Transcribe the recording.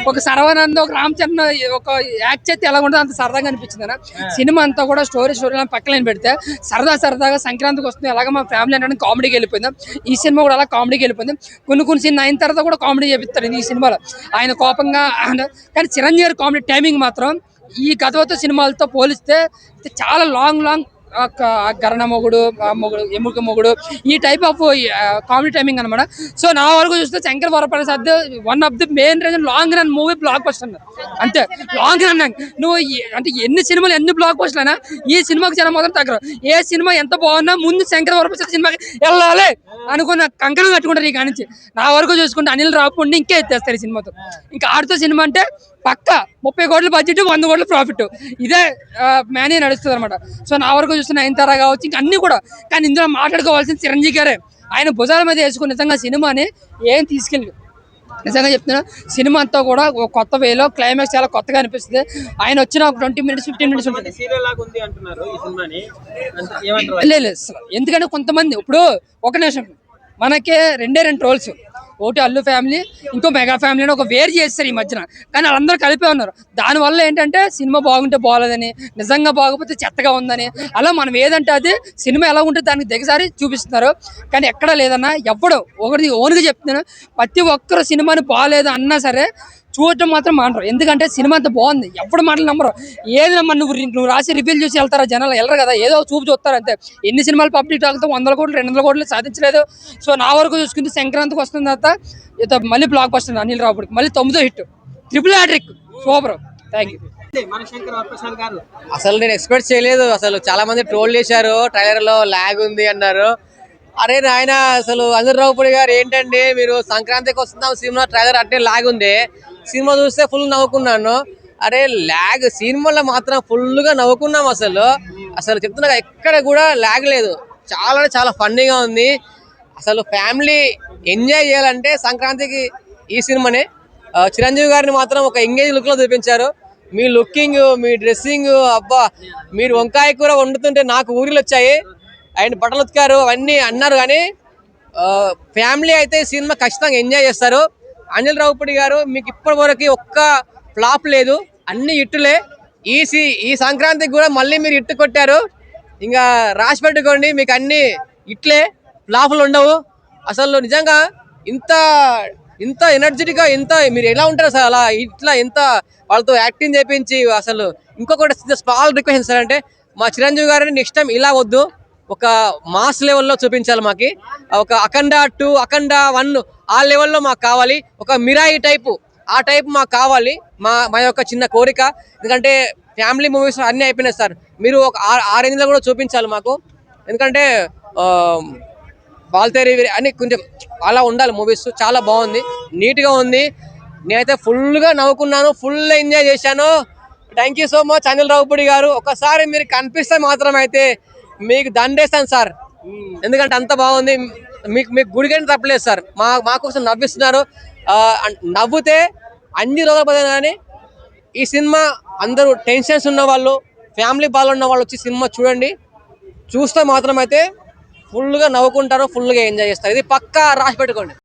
ఒక సర్వానంద్ ఒక రామచంద్ర ఒక యాక్ట్ చేస్తే ఎలా ఉంటుందో అంత సరదాగా అనిపించింది అన్న. సినిమా అంతా కూడా స్టోరీ పక్కన పెడితే సరదాగా సంక్రాంతికి వస్తుంది అలాగే మా ఫ్యామిలీ అంటే కామెడీకి వెళ్ళిపోయింది. ఈ సినిమా కూడా అలా కామెడీకి వెళ్ళిపోయింది. కొన్ని సీన్ అయిన తర్వాత కూడా కామెడీ చేపిస్తారు ఈ సినిమాలో. ఆయన కోపంగా కానీ చిరంజీవి కామెడీ టైమింగ్ మాత్రం ఈ గతవత సినిమాలతో పోలిస్తే చాలా లాంగ్ గరణ మొగుడు ఎముక మొగుడు ఈ టైప్ ఆఫ్ కామెడీ టైమింగ్ అనమాట. సో నా వరకు చూస్తే Shankar Varaprasad one of the main reason long run movie block buster అంతే. లాంగ్ రన్ నువ్వు అంటే ఎన్ని సినిమాలు ఎన్ని బ్లాక్ బస్టర్లు అయినా ఈ సినిమాకి జనం మాత్రం తగ్గరు. ఏ సినిమా ఎంత బాగున్నా ముందు శంకర్ వరప్రసాద్ సినిమాకి వెళ్ళాలి అనుకున్న కంకణం కట్టుకుంటారు. ఈ కానించి నా వరకు చూసుకుంటే అనిల్ రావుని ఇంకే ఎత్తేస్తారు ఈ సినిమాతో. ఇంకా ఆడితో సినిమా అంటే పక్క 30 కోట్ల బడ్జెట్ 100 కోట్ల ప్రాఫిట్ ఇదే మేనే నడుస్తుంది అనమాట. సో నా వరకు చూస్తున్న నయనతార కావచ్చు ఇంకా అన్ని కూడా. కానీ ఇందులో మాట్లాడుకోవాల్సిన చిరంజీవి గారే. ఆయన భుజాల మీద వేసుకుని నిజంగా సినిమాని ఏం తీసుకెళ్ళి నిజంగా చెప్తున్నా సినిమా అంతా కూడా ఒక కొత్త వేలో క్లైమాక్స్ చాలా కొత్తగా అనిపిస్తుంది. ఆయన వచ్చిన ఒక 20 మినిట్స్ 15 మినిట్స్ ఉంటుంది. లేదు ఎందుకంటే కొంతమంది ఇప్పుడు ఒక నిమిషం మనకి రెండు ట్రోల్స్ ఒకటి అల్లు ఫ్యామిలీ ఇంకో మెగా ఫ్యామిలీ అని ఒక వేరు చేస్తారు ఈ మధ్యన. కానీ వాళ్ళందరూ కలిపే ఉన్నారు. దానివల్ల ఏంటంటే సినిమా బాగుంటే బాగోలేదని నిజంగా బాగోపోతే చెత్తగా ఉందని అలా మనం ఏదంటే అది సినిమా ఎలా ఉంటే దానికి దిగసారి చూపిస్తున్నారు. కానీ ఎక్కడా లేదన్నా ఎప్పుడు ఒకటి ఓన్గా చెప్తున్నాను ప్రతి ఒక్కరు సినిమాని బాగాలేదు అన్నా సరే చూడటం మాత్రం మానరు. ఎందుకంటే సినిమా అంత బాగుంది ఎప్పుడు మాటలు నమ్మరు. ఏది నమ్మరు నువ్వు రాసి రివ్యూలు చూసి వెళ్తారా జనాలు వెళ్ళరు కదా. ఏదో చూపు చూస్తారు అంతే. ఎన్ని సినిమాలు పబ్లిక్ టాక్తో 100 కోట్లు 200 కోట్లు సాధించలేదు. సో నా వరకు చూసుకుంటే సంక్రాంతికి వస్తుంది తర్వాత మళ్ళీ బ్లాక్ బస్టర్ అనిల్ రావుడికి మళ్ళీ 9వ hit triple hattrick super. Thank you. అసలు నేను ఎక్స్పెక్ట్ చేయలేదు. అసలు చాలా మంది ట్రోల్ చేశారు ట్రైలర్ లో ల్యాగ్ ఉంది అన్నారు. అరే నాయన అసలు అనిల్ రావుపూడి గారు ఏంటండి మీరు సంక్రాంతికి వస్తున్నాం సినిమా ట్రైలర్ అంటే ల్యాగ్ ఉంది. సినిమా చూస్తే ఫుల్ నవ్వుకున్నాను. అరే ల్యాగ్ సినిమాలో మాత్రం ఫుల్గా నవ్వుకున్నాం. అసలు చెప్తున్నా ఎక్కడ కూడా ల్యాగ్ లేదు. చాలా ఫన్నీగా ఉంది. అసలు ఫ్యామిలీ ఎంజాయ్ చేయాలంటే సంక్రాంతికి ఈ సినిమానే. చిరంజీవి గారిని మాత్రం ఒక ఎంగేజ్ లుక్ లో చూపించారు. మీ లుకింగ్ మీ డ్రెస్సింగ్ అబ్బా మీరు వంకాయ కూర వండుతుంటే నాకు ఊరిలో వచ్చాయి. అండ్ బట్టలు ఉతికారు అవన్నీ అన్నారు. కానీ ఫ్యామిలీ అయితే సినిమా ఖచ్చితంగా ఎంజాయ్ చేస్తారు. అనిల్ రావుపూడి గారు మీకు ఇప్పటి వరకు ఒక్క ఫ్లాప్ లేదు, అన్ని ఇట్టులే. ఈ సంక్రాంతికి కూడా మళ్ళీ మీరు ఇట్టు కొట్టారు. ఇంకా రాసి పెట్టుకోండి మీకు అన్ని ఇట్లే ఫ్లాపులు ఉండవు. అసలు నిజంగా ఇంత ఎనర్జెటిక్గా ఇంత మీరు ఎలా ఉంటారు సార్ అలా ఇట్లా ఎంత వాళ్ళతో యాక్టింగ్ చేయించి అసలు ఇంకొకటి స్మాల్ రిక్వెస్ట్ సార్ అంటే మా చిరంజీవి గారిని నెక్స్ట్ టైం ఇలా వద్దు ఒక మాస్ లెవెల్లో చూపించాలి. మాకు ఒక అఖండ 2 అఖండ 1 ఆ లెవెల్లో మాకు కావాలి. ఒక మిరాయి టైపు ఆ టైపు మాకు కావాలి. మా యొక్క చిన్న కోరిక. ఎందుకంటే ఫ్యామిలీ మూవీస్ అన్నీ అయిపోయినాయి సార్. మీరు ఒక ఆ రేంజ్లో కూడా చూపించాలి మాకు. ఎందుకంటే బాల్తేరి అని కొంచెం అలా ఉండాలి మూవీస్. చాలా బాగుంది, నీట్గా ఉంది. నేనైతే ఫుల్గా నవ్వుకున్నాను, ఫుల్ ఎంజాయ్ చేశాను. Thank you so much Anil Ravipudi గారు. ఒకసారి మీరు కనిపిస్తే మాత్రం అయితే మీకు దండేస్తాను సార్. ఎందుకంటే అంత బాగుంది. మీకు గుడికని తప్పలేదు సార్. మా కోసం నవ్విస్తున్నారు. నవ్వుతే అన్ని రోజులు పోతాయి. కానీ ఈ సినిమా అందరూ టెన్షన్స్ ఉన్న వాళ్ళు ఫ్యామిలీ బాగా ఉన్న వాళ్ళు వచ్చి సినిమా చూడండి. చూస్తే మాత్రం అయితే ఫుల్గా నవ్వుకుంటారు, ఫుల్గా ఎంజాయ్ చేస్తారు. ఇది పక్కా రాసి పెట్టుకోండి.